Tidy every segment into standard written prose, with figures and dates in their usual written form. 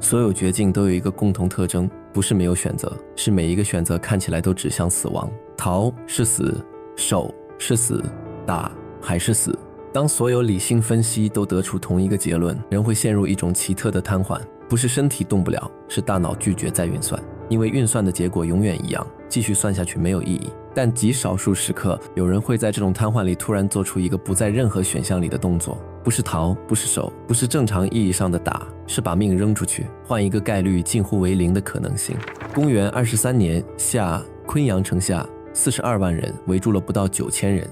所有绝境都有一个共同特征，不是没有选择，是每一个选择看起来都指向死亡。逃是死，守是死，打还是死。当所有理性分析都得出同一个结论，人会陷入一种奇特的瘫痪，不是身体动不了，是大脑拒绝再运算，因为运算的结果永远一样，继续算下去没有意义。但极少数时刻，有人会在这种瘫痪里突然做出一个不在任何选项里的动作，不是逃，不是守，不是正常意义上的打，是把命扔出去，换一个概率近乎为零的可能性。公元23年夏，昆阳城下42万人围住了不到9000人。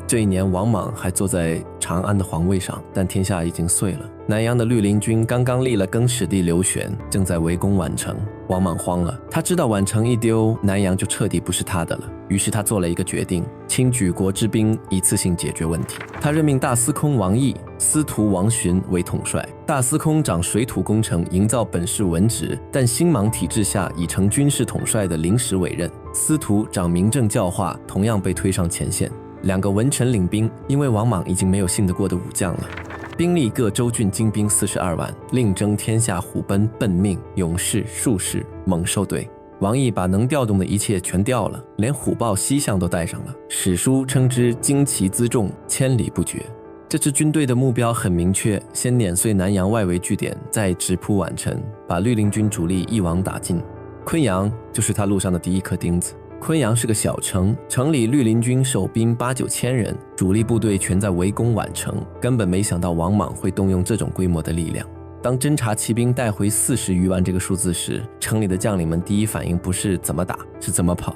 这一年，王莽还坐在长安的皇位上，但天下已经碎了。南阳的绿林军刚刚立了更始帝刘玄，正在围攻宛城。王莽慌了，他知道宛城一丢，南阳就彻底不是他的了。于是他做了一个决定，倾举国之兵，一次性解决问题。他任命大司空王毅、司徒王询为统帅。大司空掌水土工程，营造本市文职，但兴莽体制下已成军事统帅的临时委任。司徒掌民政教化，同样被推上前线。2个文臣领兵，因为王莽已经没有信得过的武将了。兵力各州郡精兵42万，令征天下虎贲奔命，勇士、术士、猛兽队。王毅把能调动的一切全调了，连虎豹西向都带上了。史书称之旌旗辎重，千里不绝。这支军队的目标很明确，先碾碎南阳外围据点，再直扑宛城，把绿林军主力一网打尽。昆阳就是他路上的第一颗钉子。昆阳是个小城，城里绿林军守兵8、9千人，主力部队全在围攻宛城，根本没想到王莽会动用这种规模的力量。当侦察骑兵带回40余万这个数字时，城里的将领们第一反应不是怎么打，是怎么跑。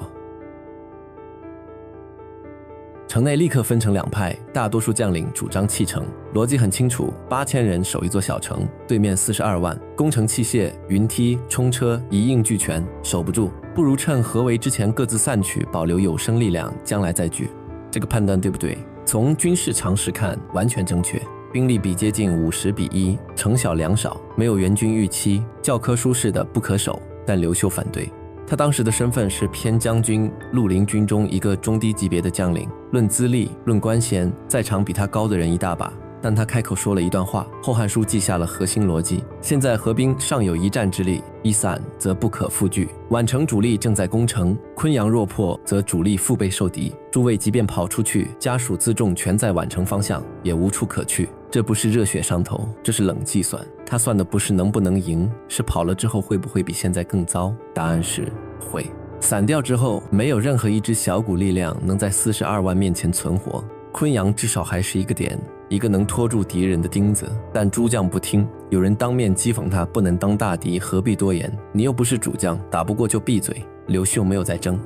城内立刻分成2派，大多数将领主张弃城，逻辑很清楚：8000人守一座小城，对面42万，工程器械、云梯、冲车一应俱全，守不住，不如趁合围之前各自散去，保留有生力量，将来再聚。这个判断对不对？从军事常识看，完全正确。兵力比接近50比1，城小粮少，没有援军预期，教科书式的不可守，但刘秀反对。他当时的身份是偏将军，绿林军中一个中低级别的将领，论资历，论官衔，在场比他高的人一大把。但他开口说了一段话，《后汉书》记下了核心逻辑：现在合兵尚有一战之力，一散则不可复聚。宛城主力正在攻城，昆阳若破，则主力腹背受敌。诸位即便跑出去，家属辎重全在宛城方向，也无处可去。这不是热血上头，这是冷计算。他算的不是能不能赢，是跑了之后会不会比现在更糟。答案是会。散掉之后，没有任何一支小股力量能在42万面前存活。昆阳至少还是一个点，一个能拖住敌人的钉子。但诸将不听，有人当面讥讽他不能当大敌，何必多言？你又不是主将，打不过就闭嘴。刘秀没有再争，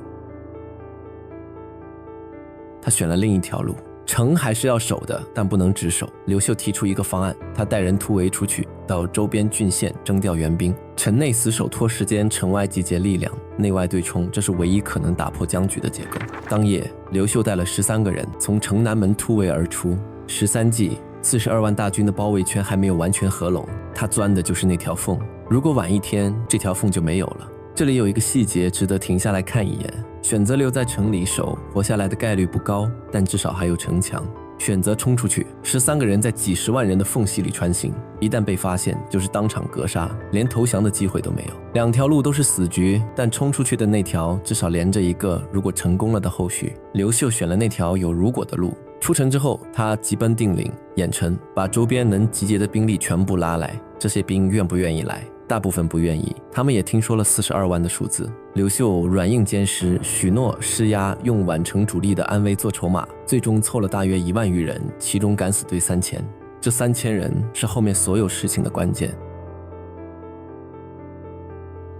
他选了另一条路。城还是要守的，但不能只守。刘秀提出一个方案，他带人突围出去，到周边郡县征调援兵，城内死守拖时间，城外集结力量，内外对冲，这是唯一可能打破僵局的结构。当夜，刘秀带了13个人从城南门突围而出。13计，42万大军的包围圈还没有完全合拢，他钻的就是那条缝。如果晚一天，这条缝就没有了。这里有一个细节值得停下来看一眼，选择留在城里守，活下来的概率不高，但至少还有城墙。选择冲出去，13个人在几十万人的缝隙里穿行，一旦被发现就是当场格杀，连投降的机会都没有。2条路都是死局，但冲出去的那条至少连着一个如果成功了的后续。刘秀选了那条有如果的路。出城之后，他急奔定陵、郾城，把周边能集结的兵力全部拉来。这些兵愿不愿意来？大部分不愿意，他们也听说了42万的数字。刘秀软硬兼施，许诺施压，用宛城主力的安危做筹码，最终凑了大约1万余人，其中敢死队3000。这3000人是后面所有事情的关键。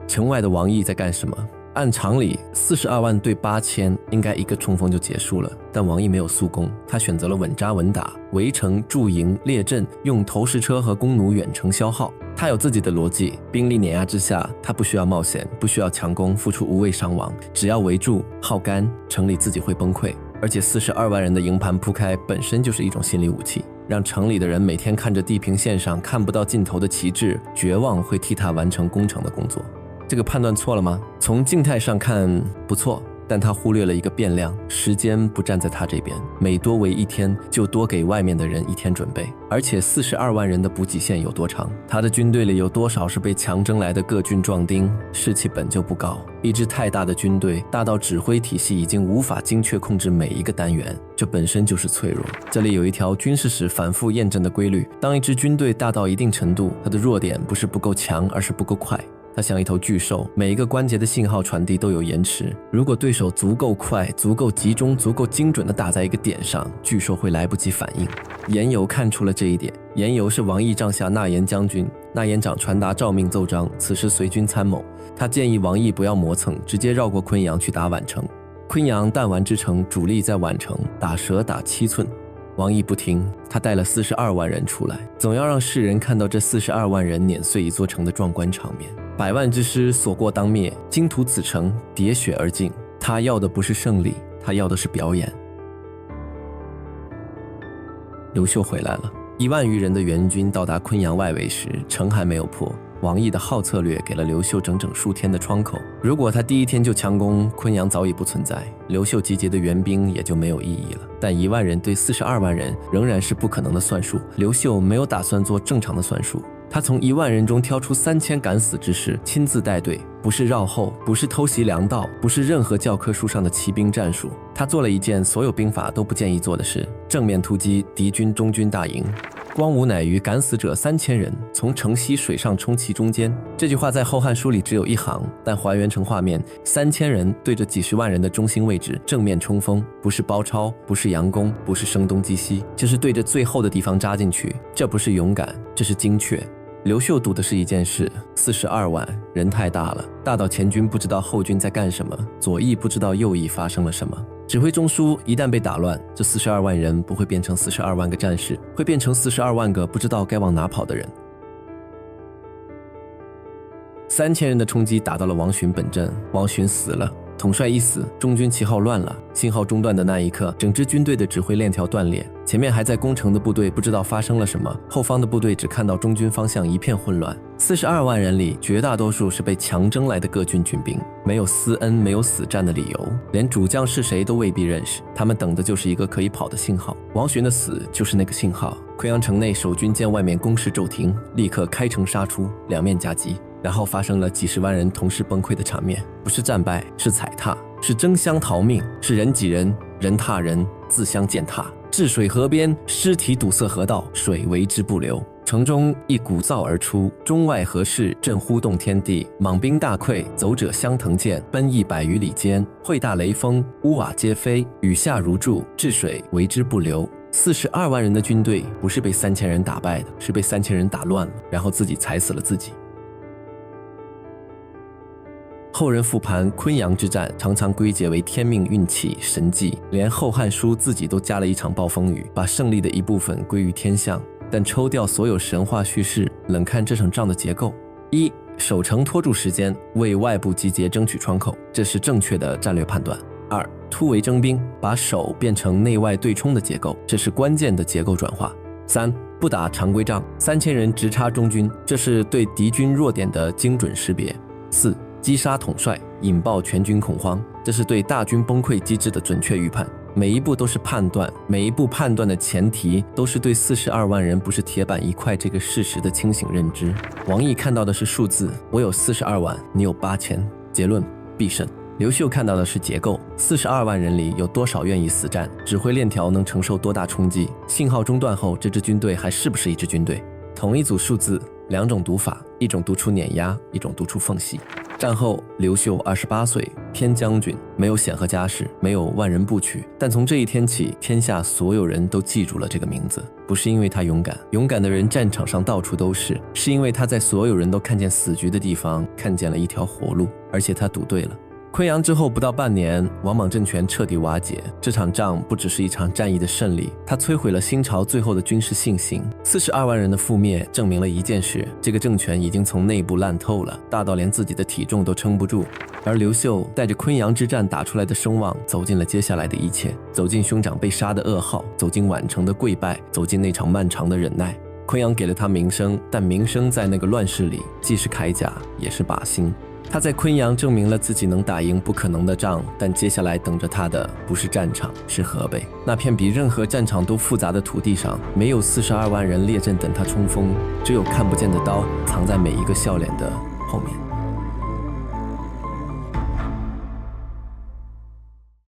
城外的王毅在干什么？按常理，42万对8000，应该一个冲锋就结束了。但王毅没有速攻，他选择了稳扎稳打，围城、驻营、列阵，用投石车和弓弩远程消耗。他有自己的逻辑，兵力碾压之下，他不需要冒险，不需要强攻，付出无谓伤亡，只要围住、耗干，城里自己会崩溃。而且42万人的营盘铺开本身就是一种心理武器，让城里的人每天看着地平线上看不到尽头的旗帜，绝望会替他完成攻城的工作。这个判断错了吗？从静态上看不错，但他忽略了一个变量，时间不站在他这边，每多为一天就多给外面的人一天准备。而且42万人的补给线有多长？他的军队里有多少是被强征来的各军壮丁？士气本就不高，一支太大的军队，大到指挥体系已经无法精确控制每一个单元，这本身就是脆弱。这里有一条军事史反复验证的规律，当一支军队大到一定程度，它的弱点不是不够强，而是不够快。它像一头巨兽，每一个关节的信号传递都有延迟。如果对手足够快、足够集中、足够精准地打在一个点上，巨兽会来不及反应。严尤看出了这一点。严尤是王毅帐下纳言将军，纳言长传达诏命奏章，此时随军参谋。他建议王毅不要磨蹭，直接绕过昆阳去打宛城。昆阳弹丸之城，主力在宛城，打蛇打7寸。王毅不听，他带了42万人出来，总要让世人看到这42万人碾碎一座城的壮观场面。100万之师所过当灭，经屠此城，喋血而尽。他要的不是胜利，他要的是表演。刘秀回来了，1万余人的援军到达昆阳外围时，城还没有破。王毅的好策略给了刘秀整整数天的窗口，如果他第一天就强攻，昆阳早已不存在，刘秀集结的援兵也就没有意义了。但1万人对42万人仍然是不可能的算术，刘秀没有打算做正常的算术，他从1万人中挑出3000敢死之士，亲自带队，不是绕后，不是偷袭粮道，不是任何教科书上的骑兵战术，他做了一件所有兵法都不建议做的事，正面突击敌军中军大营。光武乃于敢死者3000人，从城西水上冲其中间。这句话在《后汉书》里只有一行，但还原成画面，3000人对着几十万人的中心位置正面冲锋，不是包抄，不是佯攻，不是声东击西，就是对着最后的地方扎进去。这不是勇敢，这是精确。刘秀赌的是一件事，42万人太大了，大到前军不知道后军在干什么，左翼不知道右翼发生了什么。指挥中枢一旦被打乱，这42万人不会变成42万个战士，会变成42万个不知道该往哪跑的人。3000人的冲击打到了王寻本阵，王寻死了。统帅一死，中军旗号乱了，信号中断的那一刻，整支军队的指挥链条断裂，前面还在攻城的部队不知道发生了什么，后方的部队只看到中军方向一片混乱。42万人里，绝大多数是被强征来的各军军兵，没有私恩，没有死战的理由，连主将是谁都未必认识，他们等的就是一个可以跑的信号。王寻的死就是那个信号。昆阳城内守军见外面攻势骤停，立刻开城杀出，两面夹击。然后发生了几十万人同时崩溃的场面，不是战败，是踩踏，是争相逃命，是人挤人，人踏人，自相践踏。治水河边，尸体堵塞河道，水为之不流。城中一鼓噪而出，中外合士震呼动天地，莽兵大溃，走者相腾剑，奔100余里间，会大雷锋，屋瓦皆飞，雨下如注，治水为之不流。42万人的军队不是被3000人打败的，是被3000人打乱了，然后自己踩死了自己。后人复盘昆阳之战，常常归结为天命、运气、神迹，连《后汉书》自己都加了一场暴风雨，把胜利的一部分归于天象。但抽掉所有神话叙事，冷看这场仗的结构：一、守城拖住时间，为外部集结争取窗口，这是正确的战略判断；二、突围征兵，把守变成内外对冲的结构，这是关键的结构转化；三、不打常规仗，3000人直插中军，这是对敌军弱点的精准识别；四、击杀统帅，引爆全军恐慌，这是对大军崩溃机制的准确预判。每一步都是判断，每一步判断的前提都是对42万人不是铁板一块这个事实的清醒认知。王毅看到的是数字，我有42万，你有8000，结论必胜。刘秀看到的是结构，42万人里有多少愿意死战，指挥链条能承受多大冲击，信号中断后这支军队还是不是一支军队。同一组数字，两种读法，一种读出碾压，一种读出缝隙。战后，刘秀28岁，偏将军，没有显赫家世，没有万人部曲，但从这一天起，天下所有人都记住了这个名字，不是因为他勇敢，勇敢的人战场上到处都是，是因为他在所有人都看见死局的地方，看见了一条活路，而且他赌对了。昆阳之后不到半年，王莽政权彻底瓦解。这场仗不只是一场战役的胜利，它摧毁了新朝最后的军事信心。42万人的覆灭证明了一件事，这个政权已经从内部烂透了，大到连自己的体重都撑不住。而刘秀带着昆阳之战打出来的声望，走进了接下来的一切，走进兄长被杀的噩耗，走进宛城的跪拜，走进那场漫长的忍耐。昆阳给了他名声，但名声在那个乱世里既是铠甲也是靶心。他在昆阳证明了自己能打赢不可能的仗，但接下来等着他的不是战场，是河北。那片比任何战场都复杂的土地上，没有42万人列阵等他冲锋，只有看不见的刀藏在每一个笑脸的后面。